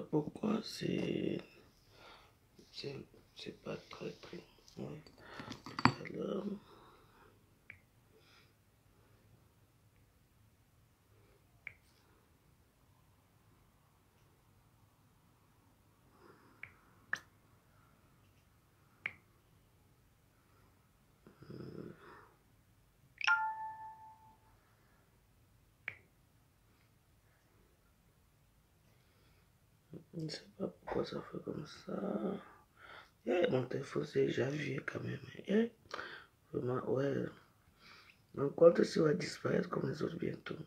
Pourquoi c'est pas très très. Ouais. Alors. Je ne sais pas pourquoi ça fait comme ça. Mon téléphone c'est déjà vieux quand même. Vraiment, ouais. Mon compte aussi va disparaître comme les autres bientôt.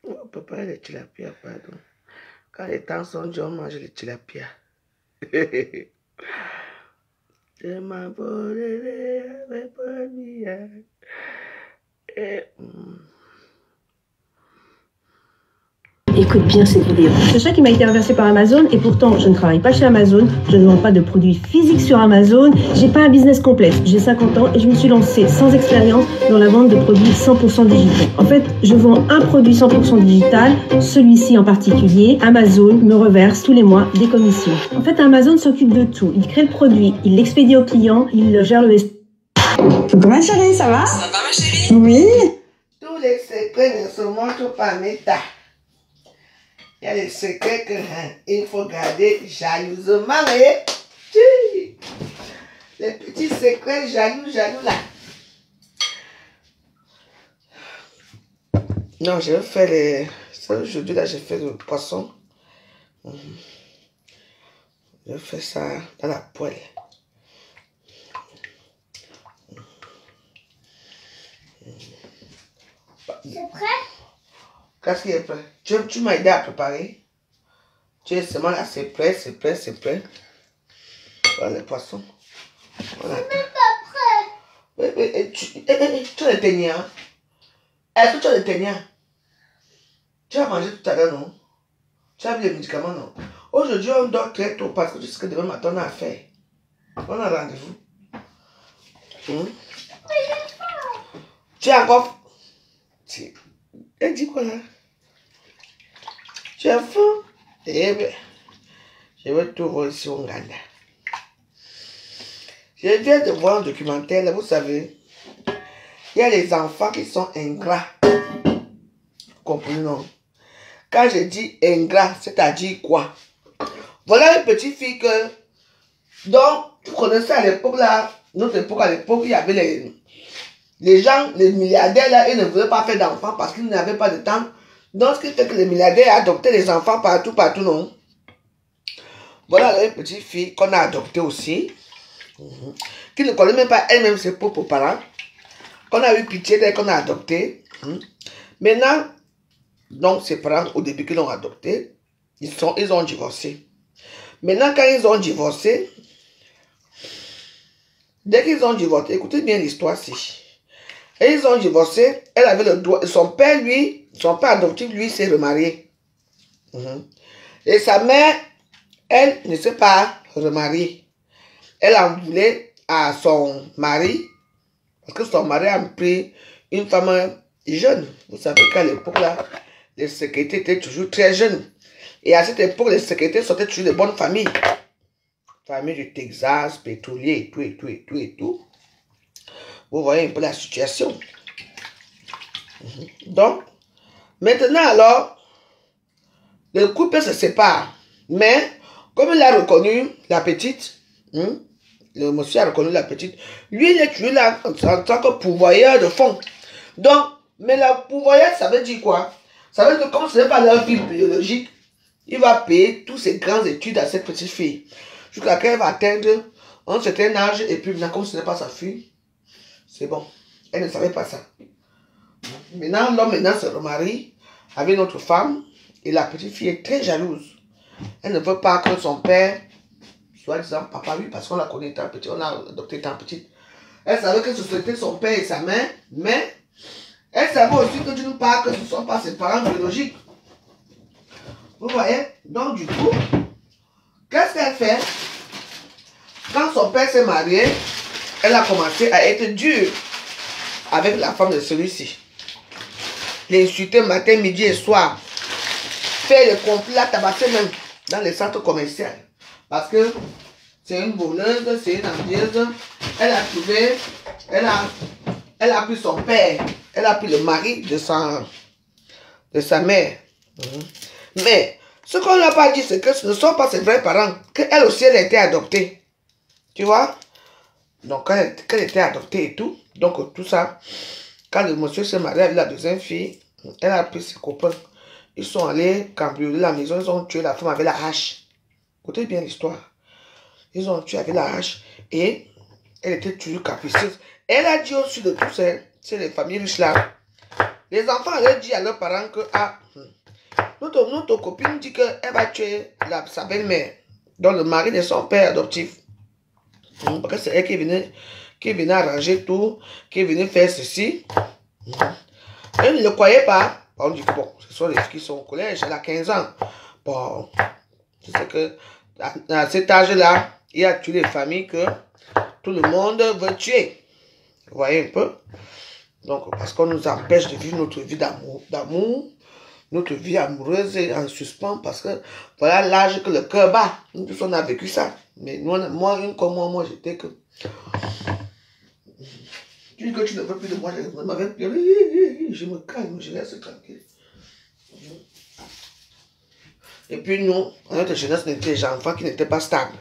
Oh, papa, les tilapia, pardon. Quand les temps sont durs, on mange les tilapia. Je m'envolerai avec mon bien. Écoute bien cette vidéo. Ce chèque m'a été reversé par Amazon et pourtant je ne travaille pas chez Amazon, je ne vends pas de produits physiques sur Amazon, j'ai pas un business complet, j'ai 50 ans et je me suis lancée sans expérience dans la vente de produits 100% digitaux. En fait, je vends un produit 100% digital, celui-ci en particulier. Amazon me reverse tous les mois des commissions. En fait, Amazon s'occupe de tout. Il crée le produit, il l'expédie au client, il gère le... Coucou ma chérie, ça va? Ça va ma chérie? Oui. Tous les secrets ne se montrent pas Meta. Il y a des secrets qu'il faut garder jalousement. Les petits secrets jaloux là. Non, je vais faire les... Aujourd'hui, là, j'ai fait le poisson. Je vais faire ça dans la poêle. C'est prêt? Qu'est-ce qui est prêt? Tu m'as aidé à préparer. Tu es seulement là, c'est prêt, c'est prêt, c'est prêt. Voilà les poissons. Voilà. C'est même pas prêt. Tu as des ténias. Est-ce que tu as des ténias? Tu as mangé tout à l'heure, non? Tu as vu les médicaments, non? Aujourd'hui, on dort très tôt parce que tu sais que demain matin, on a affaire. On a rendez-vous. Tu as encore... Elle dit quoi là? Tu as faim? Eh bien, je vais tout voir ici au Ghana. Je viens de voir un documentaire, là, vous savez. Il y a les enfants qui sont ingrats. Comprenez, non? Quand je dis ingrat, c'est-à-dire quoi? Voilà une petite fille que... Donc, tu connaissais à l'époque là, notre époque à l'époque, il y avait les gens, les milliardaires là, ils ne voulaient pas faire d'enfants parce qu'ils n'avaient pas de temps. Donc, ce qui fait que les milliardaires adoptaient les enfants partout, non? Voilà une petite fille qu'on a adoptée aussi, qui ne connaît même pas elle-même ses propres parents, qu'on a eu pitié d'elle, qu'on a adoptée. Maintenant, donc ses parents, au début qu'ils l'ont adoptée, ils ont divorcé. Maintenant, quand ils ont divorcé, dès qu'ils ont divorcé, écoutez bien l'histoire-ci. Et ils ont divorcé, elle avait le droit, son père adoptif, lui, s'est remarié. Et sa mère, elle ne s'est pas remariée. Elle en voulait à son mari, parce que son mari a pris une femme jeune. Vous savez qu'à l'époque, là, les secrétaires étaient toujours très jeunes. Et à cette époque, les secrétaires sortaient toujours de bonnes familles. Famille du Texas, pétrolier, et tout. Vous voyez un peu la situation. Donc, maintenant alors, le couple se sépare. Mais, comme il a reconnu la petite, le monsieur a reconnu la petite, lui il est toujours là en tant que pourvoyeur de fonds. Donc, mais la pourvoyeur, ça veut dire quoi? Ça veut dire que comme ce n'est pas leur fille biologique, il va payer tous ses grandes études à cette petite fille. Jusqu'à qu'elle va atteindre un certain âge, et puis maintenant, comme ce n'est pas sa fille, c'est bon. Elle ne savait pas ça. Maintenant, l'homme se remarie avec notre femme, et la petite fille est très jalouse. Elle ne veut pas que son père, soit disant papa, oui, parce qu'on la connaît étant petite, on l'a adopté étant petite. Elle savait que ce c'était son père et sa mère, mais elle savait aussi que d'une part que ce ne sont pas ses parents biologiques. Vous voyez? Donc du coup, a fait, quand son père s'est marié, elle a commencé à être dure avec la femme de celui-ci. L'insulter matin, midi et soir. Faire le complet, la tabasser même dans les centres commerciaux. Parce que c'est une voleuse, c'est une ambieuse. Elle a trouvé, elle a pris son père, elle a pris le mari de sa mère. Mais ce qu'on n'a pas dit, c'est que ce ne sont pas ses vrais parents, qu'elle aussi, elle a été adoptée. Tu vois? Donc, qu'elle était adoptée et tout. Donc, tout ça, quand le monsieur s'est marié avec la deuxième fille, elle a pris ses copains. Ils sont allés cambrioler la maison, ils ont tué la femme avec la hache. Écoutez bien l'histoire. Ils ont tué avec la hache et elle était toujours capricieuse. Elle a dit au-dessus de tout ça, c'est les familles riches là. Les enfants avaient dit à leurs parents que notre copine dit qu'elle va tuer sa belle-mère, donc le mari de son père adoptif. Parce que c'est elle qui venait arranger tout, qui venait faire ceci. Elle ne le croyait pas. On dit que bon, ce sont les filles qui sont au collège, elle a 15 ans. Bon, c'est que à cet âge-là, il y a toutes les familles que tout le monde veut tuer. Vous voyez un peu? Donc, parce qu'on nous empêche de vivre notre vie d'amour, notre vie amoureuse est en suspens, parce que voilà l'âge que le cœur bat. Nous tous, on a vécu ça. Mais moi, j'étais que... Tu dis que tu ne veux plus de moi, je me calme, je laisse tranquille. Et puis nous, à notre jeunesse, on était des enfants qui n'étaient pas stables.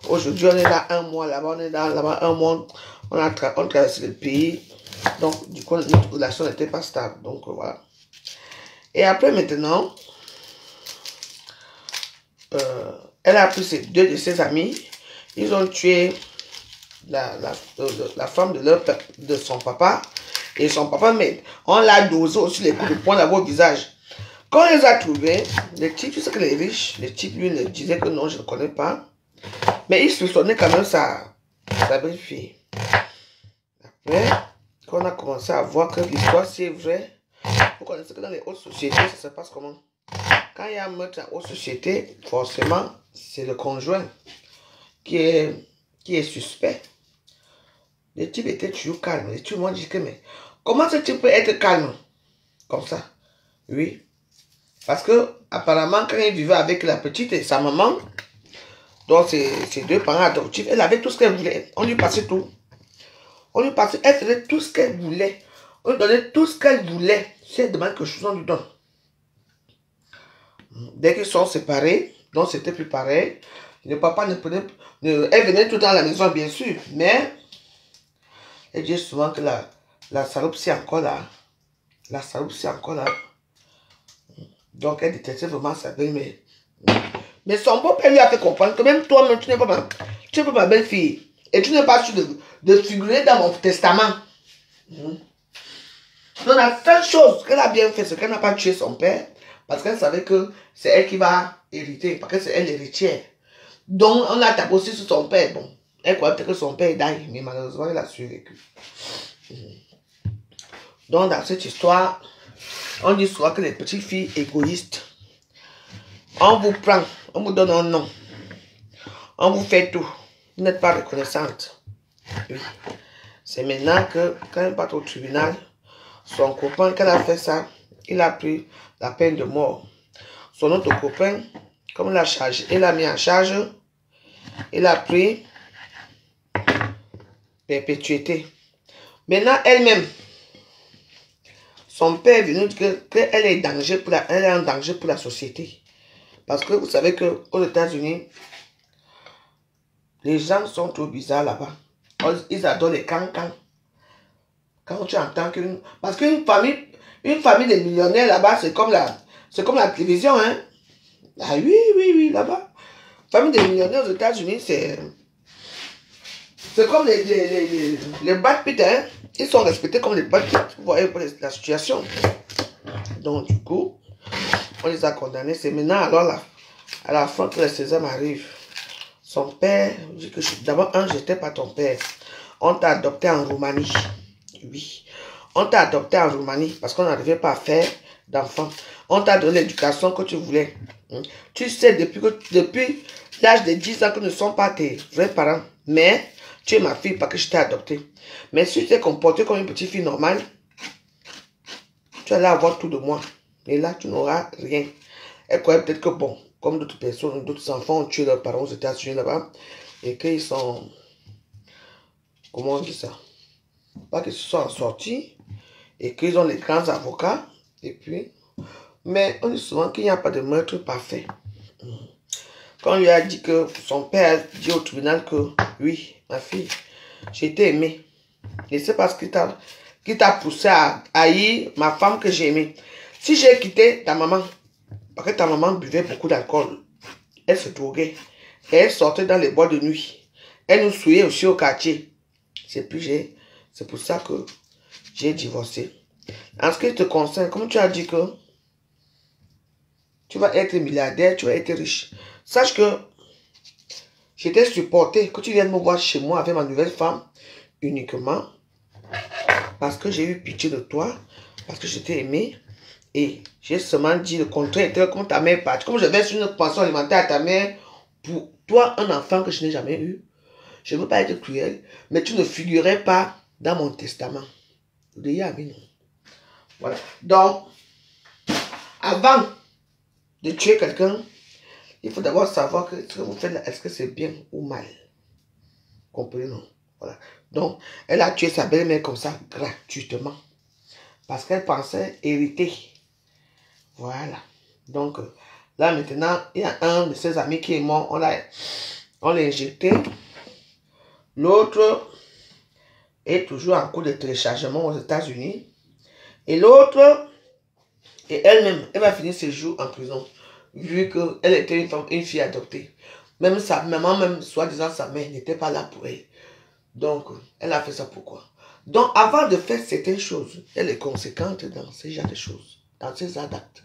Aujourd'hui, on est là un mois, là-bas, on est là-bas un mois, on traverse le pays. Donc, du coup, notre relation n'était pas stable. Donc, voilà. Et après, maintenant, elle a pris deux de ses amis. Ils ont tué la femme de son papa. Et son papa, mais on l'a dosé aussi les coups de poing dans votre visage. Quand on les a trouvés, les types, tu sais que les riches, les types, lui, ne disaient que non, je ne connais pas. Mais il soupçonnait quand même sa belle-fille. Après, quand on a commencé à voir que l'histoire, c'est vrai, vous connaissez que dans les hautes sociétés, ça se passe comment? Quand il y a un meurtre en haute société, forcément, c'est le conjoint qui est suspect. Le type était toujours calme. Et tout le monde dit que, mais comment ce type peut être calme? Comme ça. Oui. Parce que, apparemment, quand il vivait avec la petite et sa maman, donc ses deux parents adoptifs, elle avait tout ce qu'elle voulait. On lui passait tout. Elle faisait tout ce qu'elle voulait. On lui donnait tout ce qu'elle voulait. Si elle demande quelque chose, on lui donne. Dès qu'ils sont séparés, donc c'était plus pareil. Le papa ne prenait... elle venait tout le temps à la maison, bien sûr. Mais, elle dit souvent que la salope, c'est encore là. La salope, c'est encore là. Donc, elle détestait vraiment sa belle-mère. Mais son beau-père lui a fait comprendre que même toi-même, tu n'es pas ma belle-fille. Et tu n'es pas sûr de figurer dans mon testament. Donc, la seule chose qu'elle a bien fait, c'est qu'elle n'a pas tué son père. Parce qu'elle savait que c'est elle qui va hériter. Parce que c'est elle l'héritière. Donc, on a tapé aussi sur son père. Bon, elle croyait peut-être que son père est dingue. Mais malheureusement, elle a survécu. Donc, dans cette histoire, on dit souvent que les petites filles égoïstes, on vous prend, on vous donne un nom, on vous fait tout, vous n'êtes pas reconnaissante. Oui. C'est maintenant que, quand elle part au tribunal, son copain, quand elle a fait ça, il a pris la peine de mort. Son autre copain, comme il l'a mis en charge, il a pris perpétuité. Maintenant, elle-même, son père est venu dire qu'elle est en danger pour la société. Parce que vous savez qu'aux États-Unis, les gens sont trop bizarres là-bas. Ils adorent les cancans. Quand tu entends qu'une... Parce qu'une famille de millionnaires là-bas, c'est comme la télévision, hein. Ah oui, là-bas. Famille de millionnaires aux États-Unis, c'est comme les Brad Pitt, hein. Ils sont respectés comme les Brad Pitt. Vous voyez la situation. Donc, du coup, on les a condamnés. C'est maintenant, alors, à la fin que le sésame arrive. Son père, dit que d'abord, j'étais pas ton père. On t'a adopté en Roumanie. Oui. On t'a adopté en Roumanie parce qu'on n'arrivait pas à faire d'enfants. On t'a donné l'éducation que tu voulais. Tu sais, depuis l'âge de 10 ans que ne sont pas tes vrais parents, mais tu es ma fille parce que je t'ai adoptée. Mais si tu t'es comportée comme une petite fille normale, tu allais avoir tout de moi. Et là, tu n'auras rien. Elle croyait peut-être que, bon, comme d'autres personnes, d'autres enfants ont tué leurs parents aux États-Unis là-bas, et qu'ils sont... Comment on dit ça? Pas qu'ils se sont sortis, et qu'ils ont les grands avocats, et puis... Mais on dit souvent qu'il n'y a pas de meurtre parfait. Quand il lui a dit que son père a dit au tribunal que, oui, ma fille, j'ai été aimée. Et c'est parce qu'il t'a poussé à haïr ma femme que j'ai aimée. Si j'ai quitté ta maman, parce que ta maman buvait beaucoup d'alcool, elle se droguait, et elle sortait dans les boîtes de nuit. Elle nous souillait aussi au quartier. C'est pour ça que j'ai divorcé. En ce qui te concerne, comme tu as dit que tu vas être milliardaire, tu vas être riche. Sache que j'étais supporté que tu viennes me voir chez moi avec ma nouvelle femme uniquement parce que j'ai eu pitié de toi, parce que je t'ai aimé et j'ai seulement dit le contraire. Comme ta mère partie, comme je verse une pension alimentaire à ta mère pour toi, un enfant que je n'ai jamais eu. Je ne veux pas être cruel, mais tu ne figurais pas dans mon testament. Voilà. Donc, avant de tuer quelqu'un, il faut d'abord savoir que ce que vous faites là, est-ce que c'est bien ou mal? Comprenez, non? Voilà. Donc, elle a tué sa belle-mère comme ça, gratuitement. Parce qu'elle pensait hériter. Voilà. Donc, là maintenant, il y a un de ses amis qui est mort. On l'a injecté. L'autre est toujours en cours de téléchargement aux États-Unis. Et l'autre, et elle-même, elle va finir ses jours en prison. Vu qu'elle était une fille adoptée. Même sa maman, même soi-disant sa mère, n'était pas là pour elle. Donc, elle a fait ça pourquoi? Donc, avant de faire certaines choses, elle est conséquente dans ce genre de choses, dans ces actes.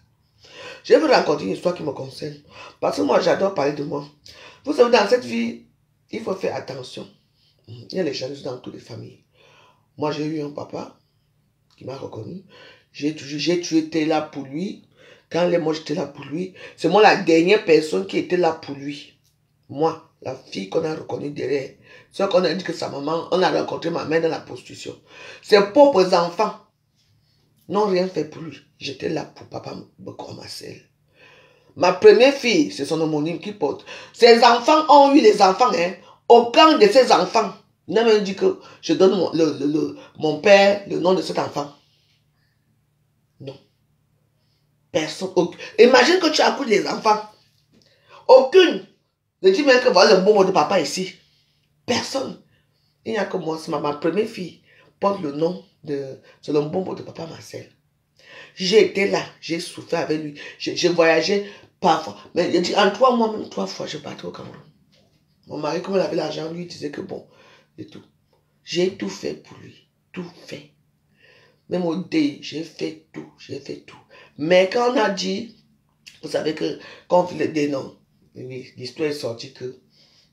Je vais vous raconter une histoire qui me concerne. Parce que moi, j'adore parler de moi. Vous savez, dans cette vie, il faut faire attention. Il y a les jalousies dans toutes les familles. Moi, j'ai eu un papa qui m'a reconnu. J'ai été là pour lui. Quand moi, j'étais là pour lui. C'est moi la dernière personne qui était là pour lui. Moi, la fille qu'on a reconnue derrière. C'est qu'on a dit que sa maman, on a rencontré ma mère dans la prostitution. Ses pauvres enfants n'ont rien fait pour lui. J'étais là pour papa Marcel. Ma première fille, c'est son homonyme qui porte. Ses enfants ont eu les enfants. Hein. Aucun de ses enfants n'a même dit que je donne mon père le nom de cet enfant. Non. Personne. Imagine que tu accouches les enfants. Aucune ne dit même que voilà le bon de papa ici. Personne. Il n'y a que moi, c'est ma première fille porte le nom de c'est le bon de papa Marcel. J'ai été là, j'ai souffert avec lui. J'ai voyagé parfois. Mais il dit en 3 mois, même 3 fois, je partais au Cameroun. Mon mari, comme il avait l'argent, lui, il disait que bon, et tout. J'ai tout fait pour lui. Tout fait. Même au dé, j'ai fait tout. Mais quand on a dit, vous savez que quand on fait le dénom, oui, l'histoire est sortie que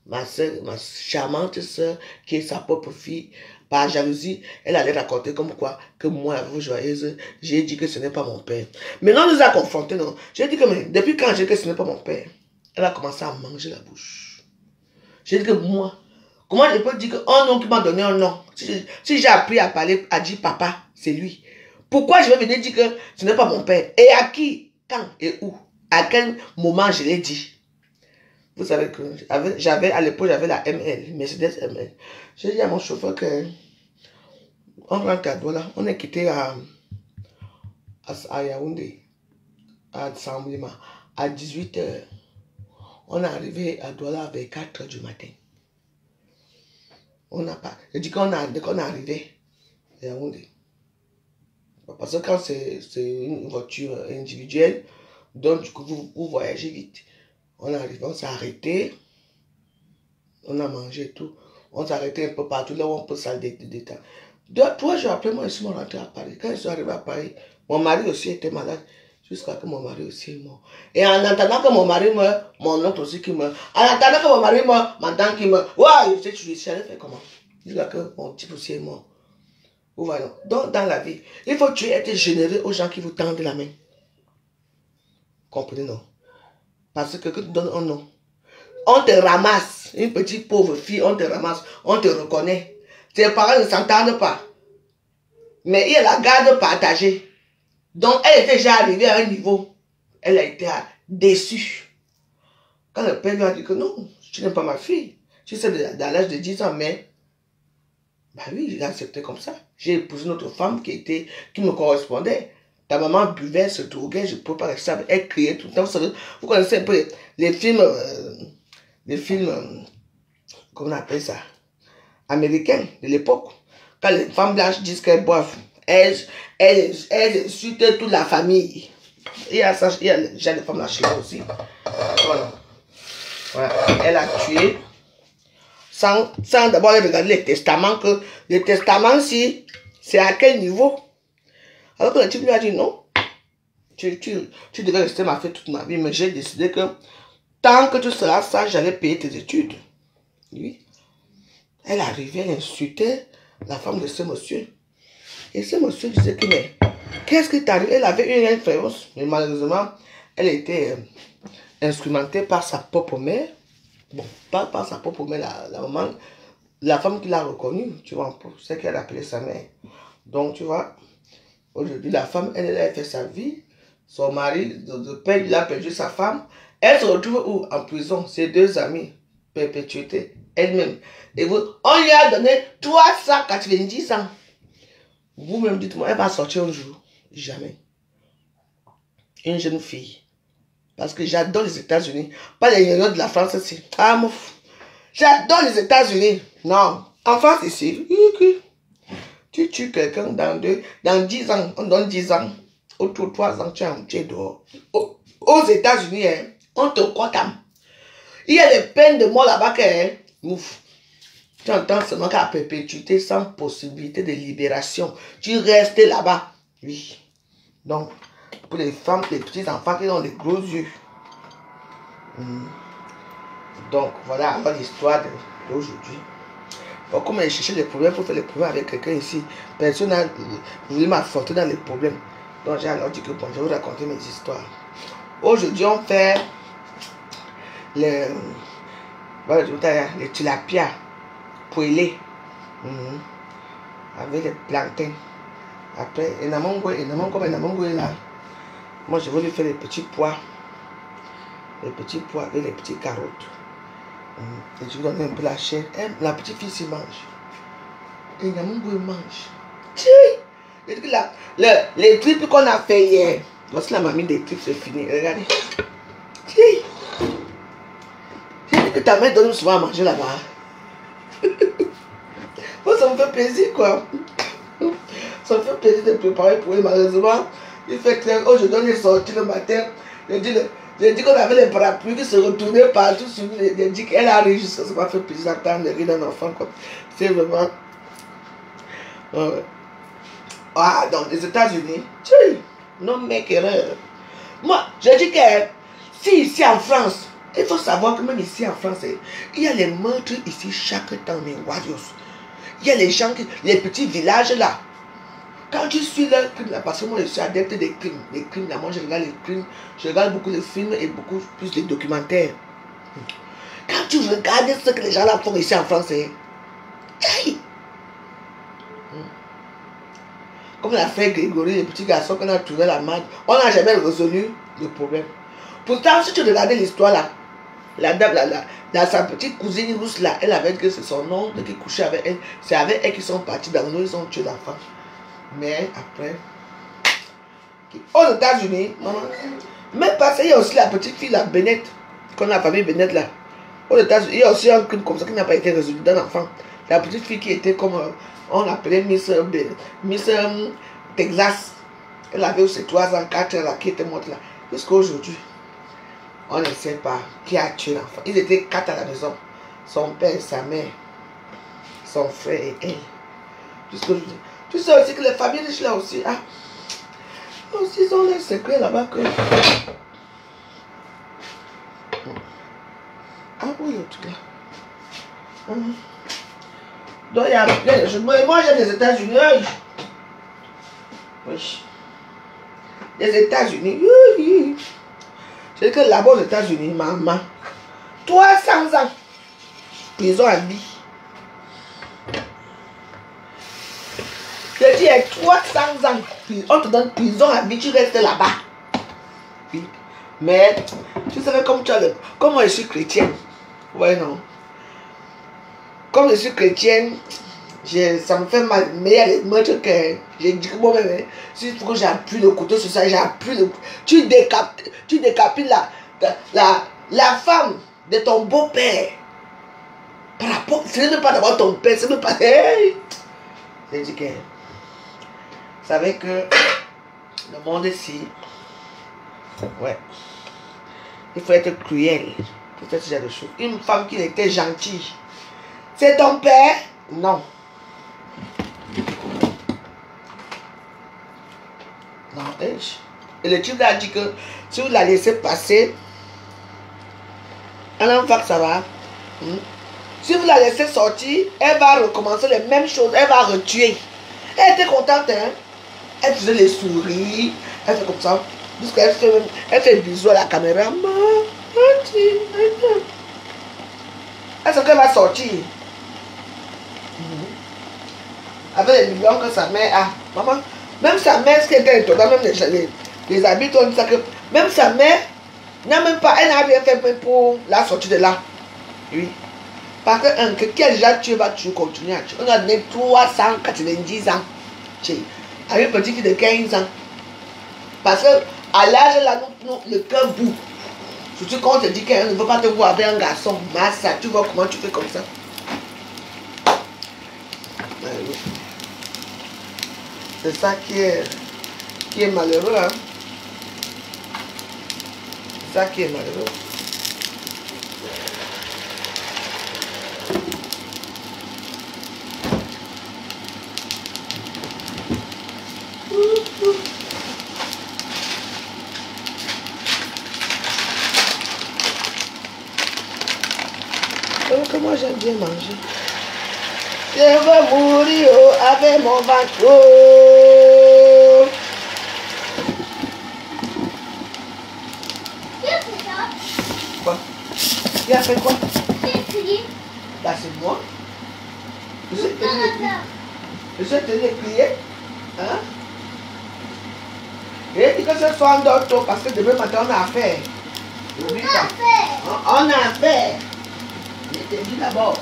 ma soeur, ma charmante soeur, qui est sa propre fille, par jalousie, elle allait raconter comme quoi, que moi, la vous joyeuse, j'ai dit que ce n'est pas mon père. Maintenant, on nous a confrontés, non? J'ai dit que, mais depuis quand j'ai dit que ce n'est pas mon père? Elle a commencé à manger la bouche. J'ai dit que moi, comment je peux dire qu'un nom qui m'a donné un nom? Si j'ai appris à parler, à dire papa, c'est lui. Pourquoi je vais venir dire que ce n'est pas mon père? Et à qui? Quand et où? À quel moment je l'ai dit? Vous savez que à l'époque, j'avais la ML, Mercedes ML. J'ai dit à mon chauffeur que on rentre à Douala, on est quitté à Yaoundé, à Samblima, à 18h. On est arrivé à Douala vers 4h du matin. On n'a pas. Je dis qu'on est arrivé à Yaoundé. Parce que quand c'est une voiture individuelle, donc du coup, vous voyagez vite. On est arrivé, on s'est arrêté. On a mangé et tout. On s'est arrêté un peu partout là où on peut salle d'état. 3 jours après, moi, je suis rentré à Paris. Quand je suis arrivé à Paris, mon mari aussi était malade. Jusqu'à ce que mon mari aussi est mort. Et en attendant que mon mari meurt, mon oncle aussi qui meurt. En attendant que mon mari meurt, ma tante qui meurt. Ouais, je suis allé faire comment? Jusqu'à ce que mon type aussi est mort. Vous voyez. Donc, dans la vie, il faut être généreux aux gens qui vous tendent la main. Comprenez, non? Parce que tu donnes un nom. on te ramasse. Une petite pauvre fille, on te ramasse, on te reconnaît. Tes parents ne s'entendent pas. Mais il y a la garde partagée. Donc, elle était déjà arrivée à un niveau. Elle a été déçue. Quand le père lui a dit que non, tu n'es pas ma fille. Tu sais, dans l'âge de 10 ans, mais... Bah oui, j'ai accepté comme ça. J'ai épousé une autre femme qui me correspondait. Ta maman buvait, se droguait, je ne peux pas rester avec elle, criait tout le temps. Vous connaissez un peu les films, comment on appelle ça, américains de l'époque. Quand les femmes blanches disent qu'elles boivent, elles insultent toute la famille. Il y a déjà des femmes là chez moi aussi. Voilà. Voilà. Elle a tué sans d'abord regarder les testaments, que les testaments, si c'est à quel niveau. Alors que le type lui a dit non, tu devais rester ma fille toute ma vie, mais j'ai décidé que tant que tu seras sage, j'allais payer tes études. Oui. Elle arrivait, elle insultait la femme de ce monsieur. Et ce monsieur disait que, mais qu'est-ce qui t'arrive? Elle avait une influence, mais malheureusement, elle était instrumentée par sa propre mère. Bon, pas par sa propre mère, la maman, la femme qui l'a reconnue, tu vois, c'est qu'elle appelait sa mère. Donc, tu vois, aujourd'hui, la femme, elle a fait sa vie. Son mari, de père, il a perdu sa femme. Elle se retrouve où? En prison. Ses deux amis, perpétuité, elle-même. Et on lui a donné 390 ans. Vous-même dites-moi, elle va sortir un jour? Jamais. Une jeune fille. Parce que j'adore les États-Unis. Pas les héros de la France ici. Ah, mon fou. J'adore les États-Unis. Non. En France ici, tu tues quelqu'un dans 10 ans. On donne 10 ans. Autour de 3 ans, tu es dehors. Aux États-Unis, hein, on te condamne. Il y a des peines de mort là-bas que, ouf. Tu entends seulement qu'à perpétuité sans possibilité de libération. Tu restes là-bas. Oui. Donc, pour les femmes, les petits enfants qui ont des gros yeux. Donc, voilà alors l'histoire d'aujourd'hui. Bon, comme elle cherchait les problèmes pour faire les problèmes avec quelqu'un ici, personne n'a voulu m'affronter dans les problèmes. Donc, j'ai alors dit que bon, je vais vous raconter mes histoires. Aujourd'hui, on fait les tilapias poêlés avec les plantains. Après, là, moi je vais lui faire les petits pois. Les petits pois avec les petites carottes. Et je vais donner un peu la chair. La petite fille s'y mange. Et Namongo mange. Les tripes qu'on a fait hier. Voici la mamie des tripes, c'est fini. Regardez. J'ai dit que ta mère donne souvent à manger là-bas. Moi, ça me fait plaisir, quoi. Ça me fait plaisir de préparer pour elle. Malheureusement, il fait clair. Aujourd'hui, on est sorti le matin. J'ai dit qu'on avait les parapluies qui se retournaient partout sur les digues. Elle arrive jusqu'à ça m'a fait plaisir d'entendre le rire d'un enfant. C'est vraiment. Ah, dans les États-Unis, non, mec, erreur. Moi, je dis que si ici en France, il faut savoir que même ici en France, il y a les meurtres ici chaque temps, mes warriors. Il y a les gens, les petits villages là. Quand tu suis le crime là, parce que moi je suis adepte des crimes là, moi je regarde les crimes, je regarde beaucoup de films et beaucoup plus de documentaires. Quand tu regardes ce que les gens là font ici en France, comme l'a fait Grégory, les petits garçons qu'on a trouvé la marde, on n'a jamais résolu le problème. Pourtant, si tu regardais l'histoire là, la dame là, sa petite cousine rousse là, elle avait dit que c'est son oncle qui couchait avec elle. C'est avec elle qu'ils sont partis dans l'eau, ils ont tué l'enfant. Mais après, aux États-Unis, même parce qu'il y a aussi la petite fille, la Bennett, qu'on a famille Bennett là. Aux États-Unis, il y a aussi un crime comme ça qui n'a pas été résolu d'un enfant. La petite fille qui était comme, on l'appelait Miss Texas. Elle avait aussi 3 ans, 4 ans là, qui était morte là. Jusqu'à aujourd'hui, on ne sait pas qui a tué l'enfant. Ils étaient 4 à la maison. Son père, sa mère, son frère et elle. Jusqu'à aujourd'hui. Tu sais aussi que les familles riches là aussi, aussi ils ont les secrets là-bas que... Ah oui, en tout cas. Donc il y a plein de choses. Moi j'ai des États-Unis. Oui. Les États-Unis. Oui. C'est que là-bas aux États-Unis, maman, 300 ans. Prison à vie. Je dis, il y a 300 ans. On te donne prison à vie, tu restes là-bas. Oui. Mais, tu savais comme tu as le... Comme moi, je suis chrétienne. Ouais, non. Comme je suis chrétienne, ça me fait mal. Mais il y a des meurtres que j'ai dit que moi-même, si tu veux que j'appuie le couteau sur ça, j'appuie le couteau. Tu décapites la femme de ton beau-père. Par rapport, ce n'est pas d'abord ton père, ce n'est pas... Hey! J'ai dit que... Vous savez que le monde ici, ouais, il faut être cruel pour faire ce genre de choses. Une femme qui était gentille, c'est ton père? Non. Non, et le type a dit que si vous la laissez passer, elle en va que ça va. Si vous la laissez sortir, elle va recommencer les mêmes choses, elle va retuer. Elle était contente, hein? Elle faisait les souris, elle fait comme ça. Elle fait bisous à la caméra. Est-ce qu'elle va sortir? Avec les millions que sa mère a. Maman, même sa mère, ce qui était étonnant, même les habits, on dit ça que même sa mère n'a même pas, elle n'a rien fait même pour la sortir de là. Oui. Parce que quel genre tu vas continuer à tuer? On a donné 390 ans. Avec une petite fille de 15 ans. Parce que à l'âge là, le cœur bout. Surtout quand on te dit qu'elle ne veut pas te voir avec un garçon. Massa, tu vois comment tu fais comme ça. C'est ça qui est malheureux. Hein? C'est ça qui est malheureux. Que moi j'aime bien manger. Je veux mourir avec mon ventre. Qui a fait ça? Quoi? Qui a fait quoi? Qui a crié? Bah c'est moi. Je sais te crier. Hein? Et dis que ce soir on dort tôt parce que demain matin on a affaire. On a affaire. On a affaire. Je te dis d'abord.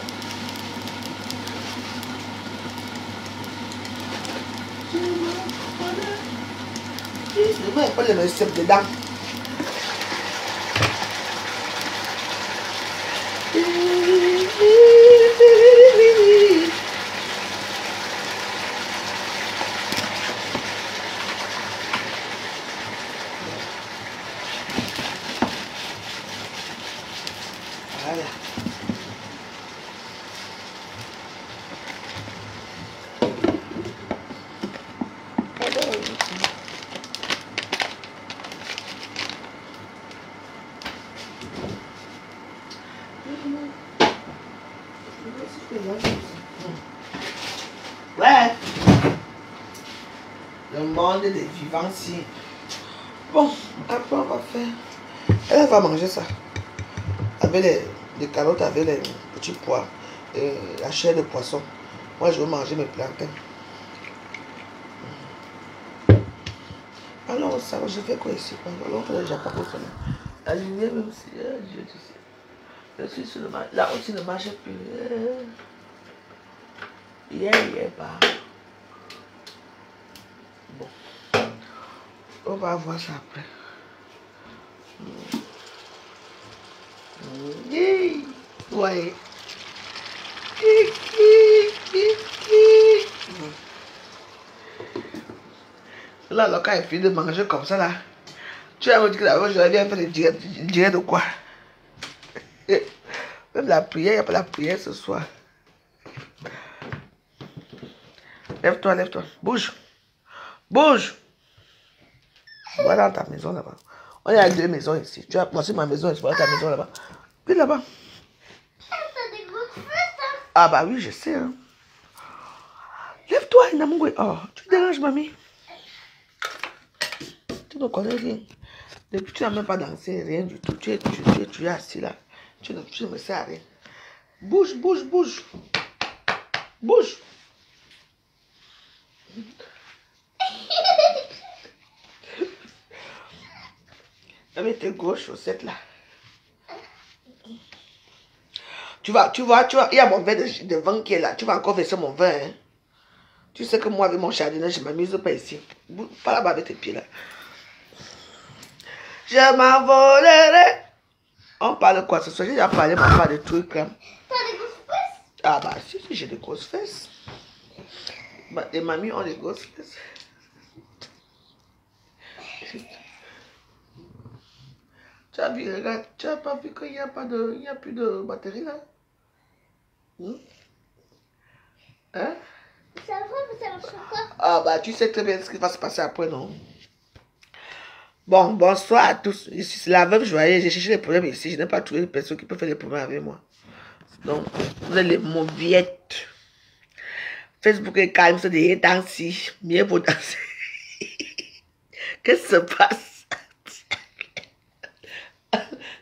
Demain, il faut les recettes dedans. Voilà. Ouais. Le monde des vivants si. Bon, après on va faire. Elle va manger ça. Avec les carottes, avec les petits pois. Et la chair de poisson. Moi je veux manger mes plantains. Alors ça, je fais quoi ici? Alors on fait le Japon pour ça. La lumière même si. Je suis sur le marché. Là aussi ne marche plus. Hier, pas. Bon. On va voir ça après. Ouais. Là, quand il finit de manger comme ça, là, tu as dit que là, j'aurais bien fait le direct de quoi? Même la prière, il n'y a pas la prière ce soir. Lève-toi, lève-toi. Bouge. Bouge. Va dans ta maison là-bas. On est à 2 maisons ici. Tu as voici ma maison, c'est ta maison là-bas. Puis là-bas. T'as des grosses fesses, hein? Ah bah oui, je sais. Hein. Lève-toi, Inamungwe. Oh, tu déranges, mamie. Tu ne connais rien. Depuis tu n'as même pas dansé, rien du tout. Tu es assis là. Tu ne me sers à rien. Bouge, bouge, bouge. Bouge. Avec tes grosses chaussettes là. Tu vois, il y a mon verre de vin qui est là. Tu vas encore verser mon vin. Hein? Tu sais que moi, avec mon chardonnay, je ne m'amuse pas ici. Pas là-bas avec tes pieds là. Je m'envolerai. On parle quoi ce soir? J'ai déjà parlé parfois de trucs. Hein. T'as des grosses fesses? Ah bah si, j'ai des grosses fesses. Bah, les mamies ont des grosses fesses. Tu as vu, regarde, tu n'as pas vu qu'il n'y a plus de batterie là? Hein? C'est vrai, mais ça marche encore. Ah bah tu sais très bien ce qui va se passer après, non? Bon, bonsoir à tous. Ici c'est la veuve joyeuse. J'ai cherché les problèmes ici. Je n'ai pas trouvé de personne qui peut faire les problèmes avec moi. Donc, vous êtes les mauviettes. Facebook est calme, c'est des temps-ci. Mieux pour danser. Qu'est-ce qui se passe?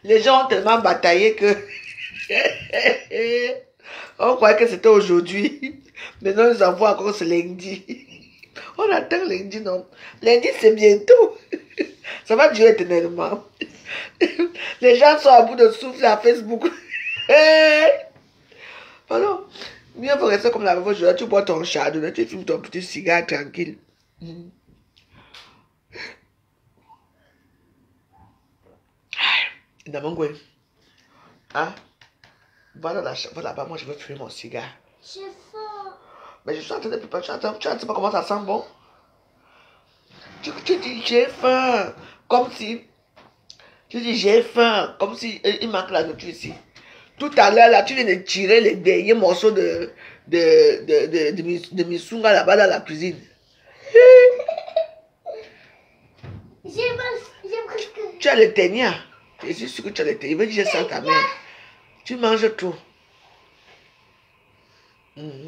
Les gens ont tellement bataillé que... On croyait que c'était aujourd'hui. Maintenant, ils envoient encore ce lundi. On attend lundi, non? Lundi, c'est bientôt. Ça va durer éternellement. Les gens sont à bout de souffle à Facebook. Alors, mieux vaut rester comme la veuve joyeuse. Tu bois ton chardonnay, tu fumes ton petit cigare tranquille. Damangwe. Hein? Va là-bas, moi je veux fumer mon cigare. J'ai faim. Mais je suis en train de préparer, tu ne sais pas comment ça sent bon? Tu dis j'ai faim, comme si... Tu dis j'ai faim, comme si il manque la nourriture ici. Tout à l'heure, là, tu viens de tirer les derniers morceaux de misunga là-bas dans la cuisine. J'ai presque... Tu as le ténia. Je suis sûr que tu as le ténia. Il veut dire ça à ta mère. Tu manges tout. Ouais.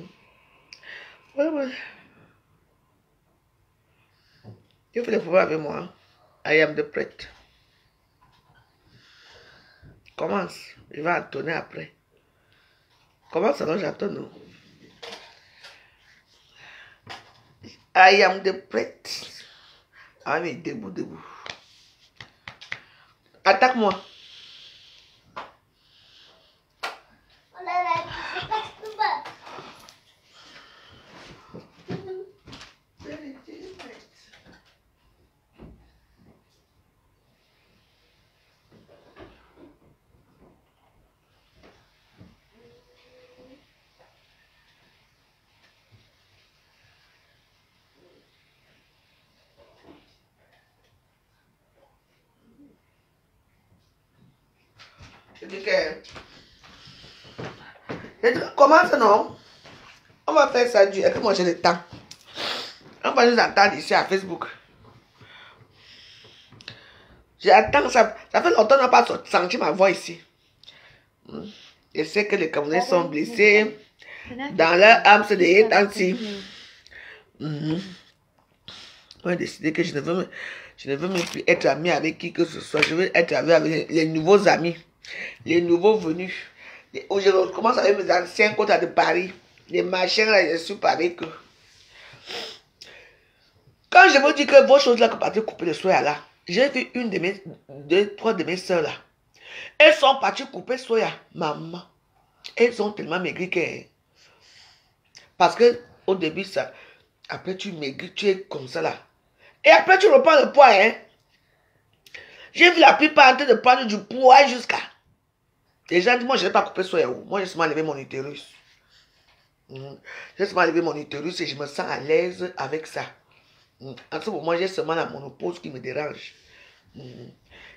Tu fais le pouvoir avec moi. I am the prêtre. Commence. Je vais entonner après. Commence alors, j'entonne. I am the prêtre. Ah mais debout. Attaque-moi. Oh là là, c'est pas tout bas. Je dis que... Comment ça non? On va faire ça du... Et que moi j'ai le temps. On va nous attendre ici à Facebook. J'attends ça. Ça fait longtemps qu'on n'a pas senti ma voix ici. Je sais que les Camerounais sont blessés. Dans leur âme, c'est des temps-ci. On a décidé que je ne veux même plus être ami avec qui que ce soit. Je veux être ami avec les nouveaux amis. Les nouveaux venus. Je recommence avec mes anciens côtes de Paris. Les machins là, je suis pas avec eux. Quand je vous dis que vos choses là, que partir couper le soya là, j'ai vu une de mes, trois de mes soeurs là. Elles sont parties couper soya. Maman. Elles ont tellement maigri que... Parce que au début ça, après tu maigris, tu es comme ça là. Et après tu reprends le poids, hein. J'ai vu la plupart en train de prendre du poids jusqu'à... Les gens disent, moi je n'ai pas coupé soya. Moi j'ai seulement levé mon utérus. J'ai seulement levé mon utérus et je me sens à l'aise avec ça. En ce moment, j'ai seulement la ménopause qui me dérange.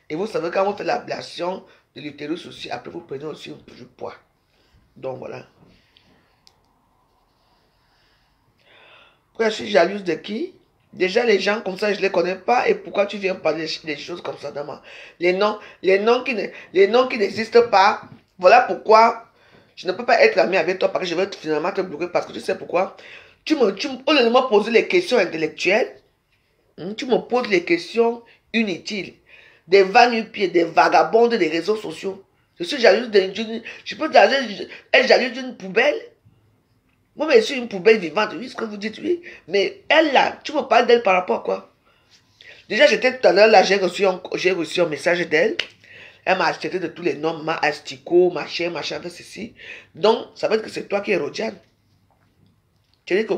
Et vous savez, quand vous faites l'ablation de l'utérus aussi, après vous prenez aussi un peu de poids. Donc voilà. Pourquoi je suis jalouse de qui? Déjà, les gens comme ça, je ne les connais pas. Et pourquoi tu viens parler des choses comme ça dans moi? Les noms qui n'existent pas. Voilà pourquoi je ne peux pas être ami avec toi parce que je vais finalement te bloquer. Parce que tu sais pourquoi? Au lieu de me poser les questions intellectuelles, tu me poses les questions inutiles. Des va-nu-pieds, des vagabondes des réseaux sociaux. Je suis jalouse d'une... Je peux être jalouse d'une poubelle. Moi, je suis une poubelle vivante, oui, ce que vous dites, oui. Mais elle, là, tu me parles d'elle par rapport à quoi? Déjà, j'étais tout à l'heure, là, j'ai reçu un message d'elle. Elle m'a acheté de tous les noms, ma asticot, machin, fait ceci. Donc, ça veut dire que c'est toi qui es Rodiane. Tu dis que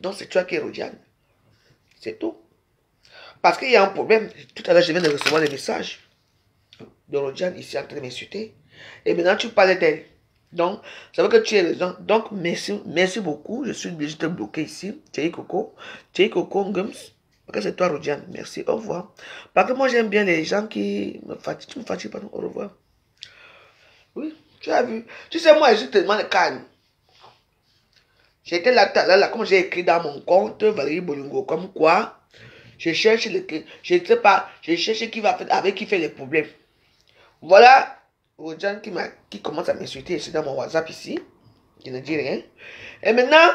donc c'est toi qui es Rodiane. C'est tout. Parce qu'il y a un problème. Tout à l'heure, je viens de recevoir des messages de Rodiane ici en train de m'insulter. Et maintenant, tu parlais d'elle. Donc, ça veut que tu es raison. Donc, merci beaucoup. Je suis obligé de te bloquer ici. Thierry Coco, Ngums. Parce que c'est toi, Rodiane. Merci, au revoir. Parce que moi, j'aime bien les gens qui me fatiguent. Tu me fatigues, pardon, au revoir. Oui, tu as vu. Tu sais, moi, je suis tellement calme. J'étais là, comme j'ai écrit dans mon compte, Valérie Bolingo, comme quoi, je cherche qui va faire, avec qui fait les problèmes. Voilà, Rodiane qui commence à m'insulter ici dans mon WhatsApp ici. Je ne dis rien. Et maintenant,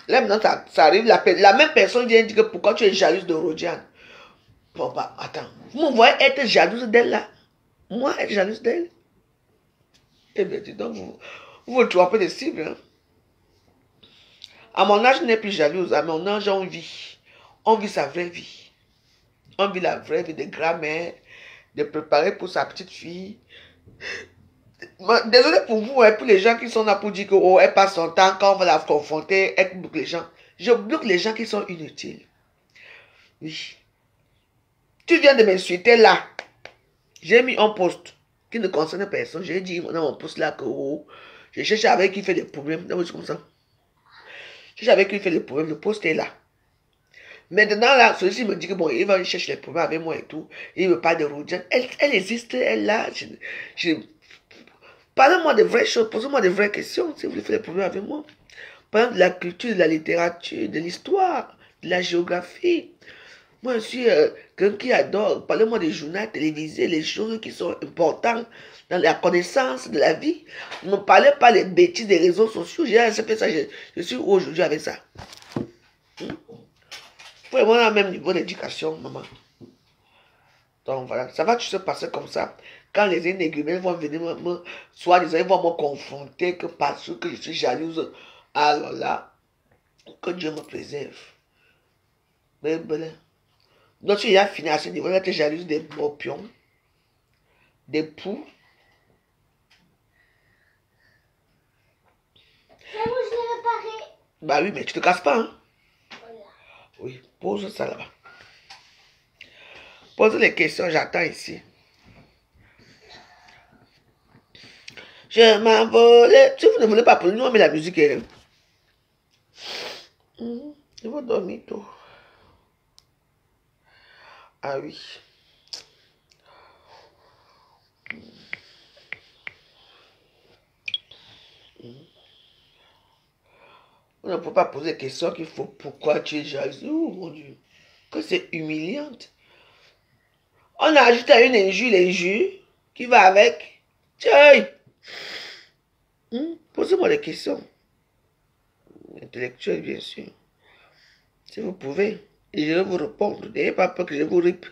ça arrive, la même personne vient dire que pourquoi tu es jalouse de Rodiane. Bon, bah, attends. Vous me voyez être jalouse d'elle là? Moi, être jalouse d'elle? Eh bien, dis donc, vous trompez de cible, hein? À mon âge, je n'ai plus jalouse. À mon âge, on vit. On vit sa vraie vie. On vit la vraie vie de grand-mère, de préparer pour sa petite fille. Désolé pour vous, hein, pour les gens qui sont là pour dire qu'elle passe son temps, quand on va la confronter, elle bloque les gens. Je bloque les gens qui sont inutiles. Oui. Tu viens de m'insulter là. J'ai mis un post qui ne concerne personne. J'ai dit dans mon post là que je cherche avec qui fait des problèmes. C'est comme ça. Je cherche avec qui fait des problèmes. Le post est là. Maintenant là, celui-ci me dit que bon, il va chercher les problèmes avec moi et tout. Il me parle de Rodiane. Elle existe, elle là. Parlez-moi de vraies choses, posez-moi de vraies questions si vous voulez faire des problèmes avec moi. Parlez de la culture, de la littérature, de l'histoire, de la géographie. Moi, je suis quelqu'un qui adore. Parlez-moi des journaux télévisés, les choses qui sont importantes dans la connaissance de la vie. Ne me parlez pas des bêtises des réseaux sociaux. J'ai fait ça, je suis aujourd'hui avec ça. Faut avoir le même niveau d'éducation, maman. Donc voilà, ça va se passer comme ça. Quand les énigmes vont venir soit ils vont me confronter que parce que je suis jalouse, alors là, que Dieu me préserve. Mais bon, donc tu as fini à ce niveau, là, tu es jalouse des morpions, des poux. C'est où je l'ai réparé. Bah oui, mais tu te casses pas, hein? Voilà. Oui, pose ça là-bas. Pose les questions, j'attends ici. Je m'envole. Si vous ne voulez pas poser, nous on met la musique. Je vais dormir tôt. Ah oui. On ne peut pas poser des questions qu'il faut. Pourquoi tu es jaloux, oh, mon Dieu. Que c'est humiliante. On a ajouté à une injure qui va avec. Tiens. Posez-moi des questions. Intellectuelles, bien sûr. Si vous pouvez. Et je vais vous répondre. N'ayez pas peur que je vous ripe.